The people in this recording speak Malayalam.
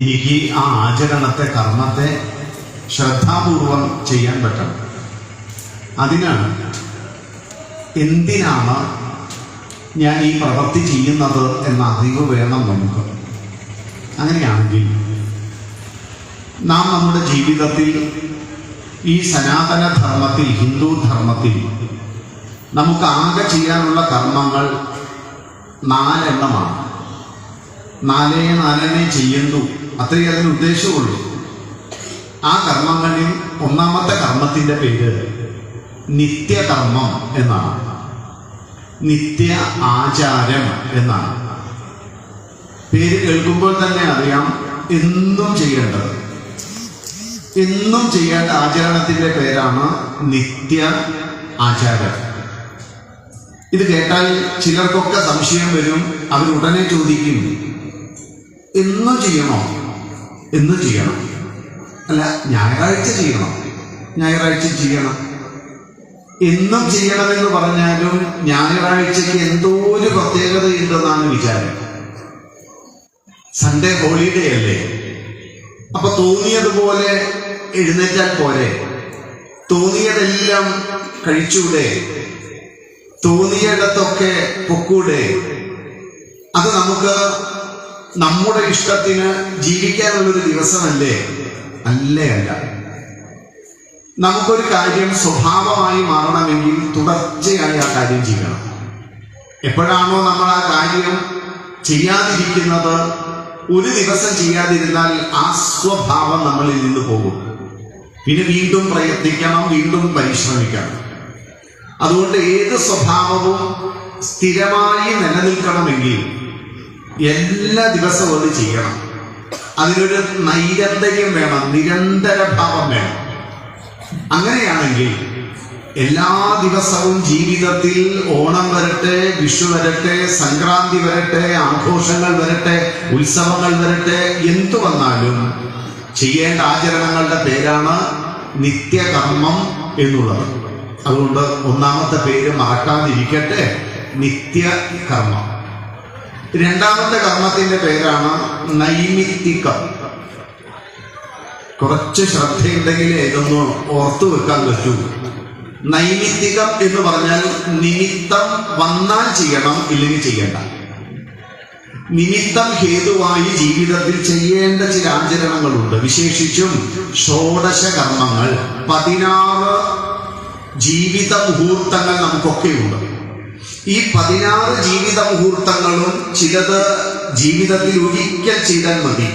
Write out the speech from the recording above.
എനിക്ക് ആ ആചരണത്തെ, കർമ്മത്തെ ശ്രദ്ധാപൂർവം ചെയ്യാൻ പറ്റണം. അതിന് എന്തിനാണ് ഞാൻ ഈ പ്രവൃത്തി ചെയ്യുന്നത് എന്ന അറിവ് വേണം നമുക്ക്. അങ്ങനെയാണെങ്കിൽ നാം നമ്മുടെ ജീവിതത്തിൽ ഈ സനാതന ധർമ്മത്തിൽ, ഹിന്ദു ധർമ്മത്തിൽ നമുക്ക് ആകെ ചെയ്യാനുള്ള കർമ്മങ്ങൾ 4 എണ്ണമാണ്. 4 ചെയ്യുന്നു, അത്രയേ അതിന് ഉദ്ദേശമുള്ളൂ. ആ കർമ്മങ്ങളിൽ ഒന്നാമത്തെ കർമ്മത്തിന്റെ പേര് നിത്യകർമ്മം എന്നാണ്, നിത്യ ആചാരം എന്നാണ്. പേര് കേൾക്കുമ്പോൾ തന്നെ അറിയാം, എന്നും ചെയ്യേണ്ടത്, എന്നും ചെയ്യേണ്ട ആചരണത്തിന്റെ പേരാണ് നിത്യ ആചാരം. ഇത് കേട്ടാൽ ചിലർക്കൊക്കെ സംശയം വരും. അവരുടനെ ചോദിക്കും, എന്നും ചെയ്യണോ? എന്നും ചെയ്യണം, അല്ല ഞായറാഴ്ച ചെയ്യണം, ഞായറാഴ്ച ചെയ്യണം. എന്നും ചെയ്യണമെന്ന് പറഞ്ഞാലും ഞായറാഴ്ചക്ക് എന്തോ ഒരു പ്രത്യേകതയുണ്ടെന്നാണ് വിചാരം. സൺഡേ ഹോളിഡേ അല്ലേ, അപ്പൊ തോന്നിയതുപോലെ എഴുന്നേറ്റാൽ പോരെ? തോന്നിയതെല്ലാം കഴിച്ചൂടെ? തോന്നിയിടത്തൊക്കെ പൊക്കൂടെ? അത് നമുക്ക് നമ്മുടെ ഇഷ്ടത്തിന് ജീവിക്കാനുള്ളൊരു ദിവസമല്ലേ? അല്ലേ അല്ല. നമുക്കൊരു കാര്യം സ്വഭാവമായി മാറണമെങ്കിൽ തുടർച്ചയായി ആ കാര്യം ചെയ്യണം. എപ്പോഴാണോ നമ്മൾ ആ കാര്യം ചെയ്യാതിരിക്കുന്നത്, ഒരു ദിവസം ചെയ്യാതിരുന്നാൽ ആ സ്വഭാവം നമ്മളിൽ നിന്ന് പോകും. പിന്നെ വീണ്ടും പ്രയത്നിക്കണം, വീണ്ടും പരിശ്രമിക്കണം. അതുകൊണ്ട് ഏത് സ്വഭാവവും സ്ഥിരമായി നിലനിൽക്കണമെങ്കിൽ എല്ലാ ദിവസവും അത് ചെയ്യണം. അതിനൊരു നൈരന്തര്യം വേണം, നിരന്തര ഭാവം വേണം. അങ്ങനെയാണെങ്കിൽ എല്ലാ ദിവസവും ജീവിതത്തിൽ ഓണം വരട്ടെ, വിഷു വരട്ടെ, സംക്രാന്തി വരട്ടെ, ആഘോഷങ്ങൾ വരട്ടെ, ഉത്സവങ്ങൾ വരട്ടെ, എന്തു വന്നാലും ചെയ്യേണ്ട ആചരണങ്ങളുടെ പേരാണ് നിത്യകർമ്മം എന്നുള്ളത്. അതുകൊണ്ട് ഒന്നാമത്തെ പേര് മറക്കാതിരിക്കട്ടെ, നിത്യകർമ്മം. രണ്ടാമത്തെ കർമ്മത്തിന്റെ പേരാണ് നൈമിത്തികം. കുറച്ച് ശ്രദ്ധയുണ്ടെങ്കിലേ ഇതൊന്ന് ഓർത്തു വെക്കാൻ പറ്റൂ. നൈമിത്തികം എന്ന് പറഞ്ഞാൽ നിമിത്തം വന്നാൽ ചെയ്യണം, ഇല്ലെങ്കിൽ ചെയ്യണ്ട. നിമിത്തം ഹേതുവായി ജീവിതത്തിൽ ചെയ്യേണ്ട ചില ആചരണങ്ങളുണ്ട്. വിശേഷിച്ചും ഷോഡശ കർമ്മങ്ങൾ, 16 ജീവിത മുഹൂർത്തങ്ങൾ നമുക്കൊക്കെയുണ്ട്. ഈ 16 ജീവിത മുഹൂർത്തങ്ങളും ചിലത് ജീവിതത്തിൽ ഒരിക്കൽ ചെയ്താൽ മതി,